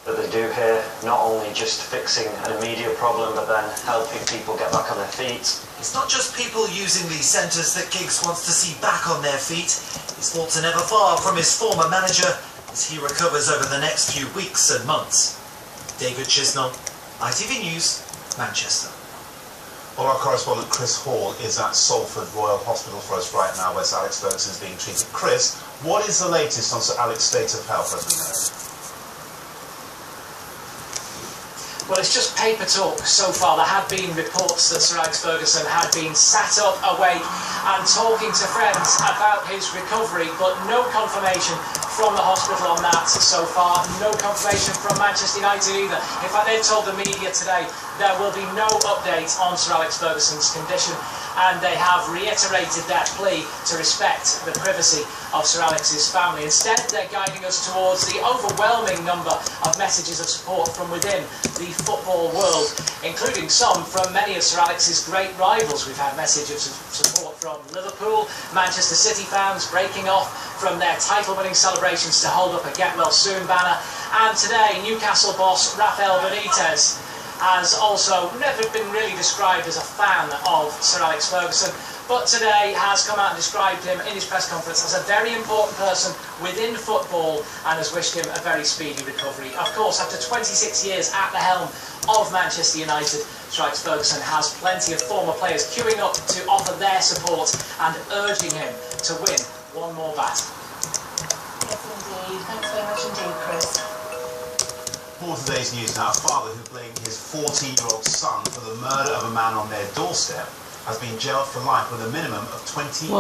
that they do here, not only just fixing an immediate problem, but then helping people get back on their feet. It's not just people using these centres that Giggs wants to see back on their feet. His thoughts are never far from his former manager as he recovers over the next few weeks and months. David Chisnell, ITV News, Manchester. Well, our correspondent Chris Hall is at Salford Royal Hospital for us right now, where Sir Alex Ferguson is being treated. Chris, what is the latest on Sir Alex's state of health as we know? Well, it's just paper talk so far. There have been reports that Sir Alex Ferguson had been sat up awake and talking to friends about his recovery, but no confirmation from the hospital on that so far. No confirmation from Manchester United either. In fact, they've told the media today there will be no update on Sir Alex Ferguson's condition, and they have reiterated their plea to respect the privacy of Sir Alex's family. Instead, they're guiding us towards the overwhelming number of messages of support from within the football world, including some from many of Sir Alex's great rivals. We've had messages of support from Liverpool, Manchester City fans breaking off from their title-winning celebrations to hold up a Get Well Soon banner, and today Newcastle boss Rafael Benitez has also never been really described as a fan of Sir Alex Ferguson, but today has come out and described him in his press conference as a very important person within football and has wished him a very speedy recovery. Of course, after 26 years at the helm of Manchester United, Sir Alex Ferguson has plenty of former players queuing up to offer their support and urging him to win one more bat. Yes, indeed. Thanks very much indeed, Chris. More today's news now. A father who blamed his 14-year-old son for the murder of a man on their doorstep has been jailed for life with a minimum of 26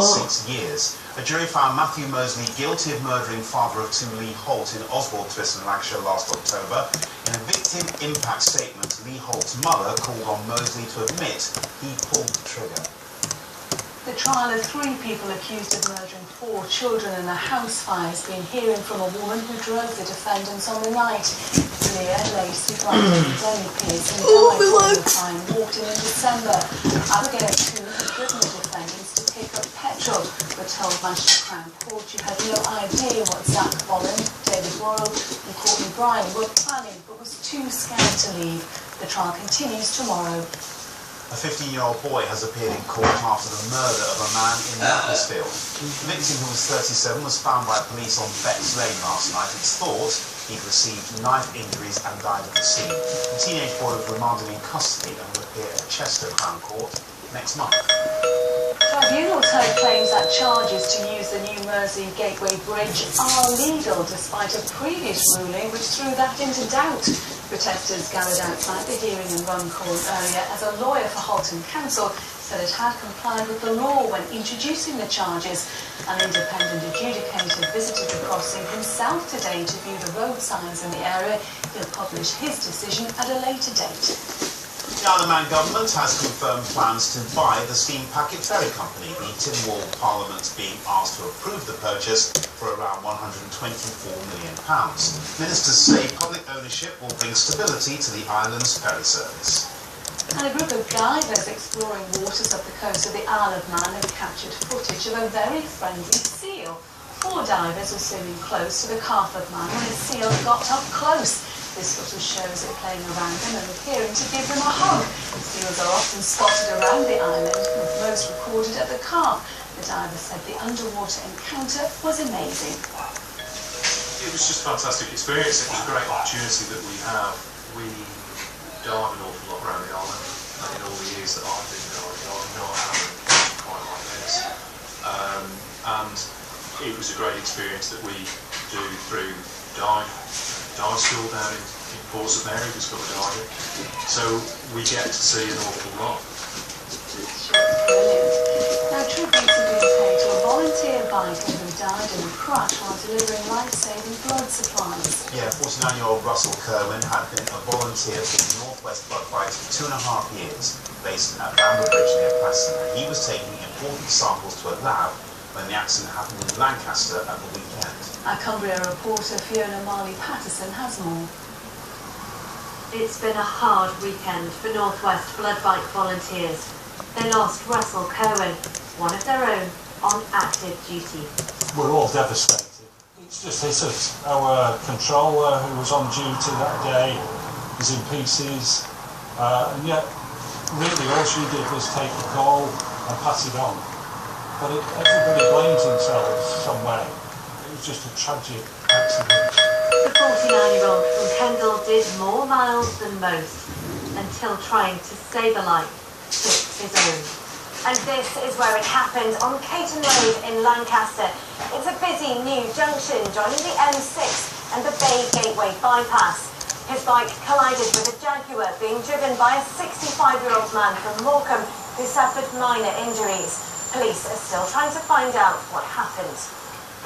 years. A jury found Matthew Mosley guilty of murdering father of two Lee Holt in Oswald, Twist and Lancashire last October. In a victim impact statement, Lee Holt's mother called on Mosley to admit he pulled the trigger. The trial of 3 people accused of murdering 4 children in a house fire has been hearing from a woman who drove the defendants on the night. Leah Lacey Brighton, Lenny Pearson died the time, walked in December. Abigail Coon had driven the defendants to pick up petrol, but told Manchester Crown Court she had no idea what Zach Bolland, David Worrell and Courtney Bryan were planning, but was too scared to leave. The trial continues tomorrow. A 15-year-old boy has appeared in court after the murder of a man in Macclesfield. The victim, who was 37, was found by police on Bex Lane last night. It's thought he'd received knife injuries and died at the scene. The teenage boy was remanded in custody and will appear at Chester Crown Court next month. Tribunals heard claims that charges to use the New Mersey Gateway Bridge are legal, despite a previous ruling which threw that into doubt. Protesters gathered outside the hearing in Runcorn earlier as a lawyer for Halton Council said it had complied with the law when introducing the charges. An independent adjudicator visited the crossing himself today to view the road signs in the area. He'll publish his decision at a later date. The Isle of Man government has confirmed plans to buy the steam packet ferry company. The Tynwald Parliament being asked to approve the purchase for around £124 million. Ministers say public ownership will bring stability to the island's ferry service. And a group of divers exploring waters up the coast of the Isle of Man have captured footage of a very friendly seal. 4 divers were swimming close to the Calf of Man when a seal got up close. This footage shows it playing around them and appearing to give them a hug. Seals are often spotted around the island, with most recorded at the Calf. The diver said the underwater encounter was amazing. It was just a fantastic experience. It was a great opportunity that we have. We dive an awful lot around the island, and in all the years that I've been diving, I've not had it quite like this. And it was a great experience that we do through dive school down in Portsmouth Mary, who's got a diver. So we get to see an awful lot. It's brilliant. Now, tribute to be paid to a volunteer biker who died in a crash while delivering life-saving blood supplies. Yeah, 49-year-old Russell Kerwin had been a volunteer for the North West Blood Fight for 2.5 years, based at Bamber Bridge near Preston. He was taking important samples to a lab when the accident happened in Lancaster at the weekend. Our Cumbria reporter Fiona Marley-Patterson has more. It's been a hard weekend for North West Blood Bike volunteers. They lost Russell Kerwin, one of their own, on active duty. We're all devastated. It's just hit us. Our controller, who was on duty that day, is in pieces, and yet really all she did was take a call and pass it on. But everybody blames themselves some way. It was just a tragic accident. The 49-year-old from Kendal did more miles than most until trying to save a life took his own. And this is where it happened, on Caton Road in Lancaster. It's a busy new junction joining the M6 and the Bay Gateway bypass. His bike collided with a Jaguar being driven by a 65-year-old man from Morecambe who suffered minor injuries. Police are still trying to find out what happened.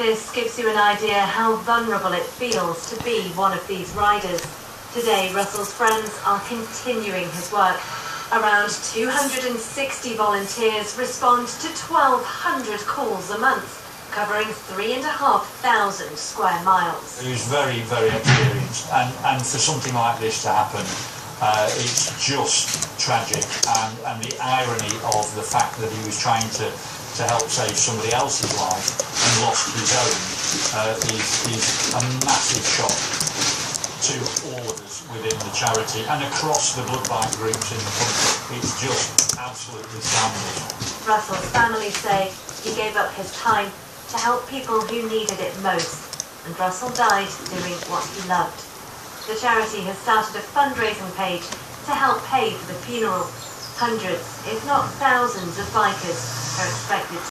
This gives you an idea how vulnerable it feels to be one of these riders. Today, Russell's friends are continuing his work. Around 260 volunteers respond to 1,200 calls a month, covering 3,500 square miles. He was very, very experienced, and for something like this to happen, it's just tragic, and the irony of the fact that he was trying to help save somebody else's life and lost his own is a massive shock to all of us within the charity and across the blood bank groups in the country. It's just absolutely scandalous. Russell's family say he gave up his time to help people who needed it most, and Russell died doing what he loved. The charity has started a fundraising page to help pay for the funeral. Hundreds, if not thousands, of bikers are expected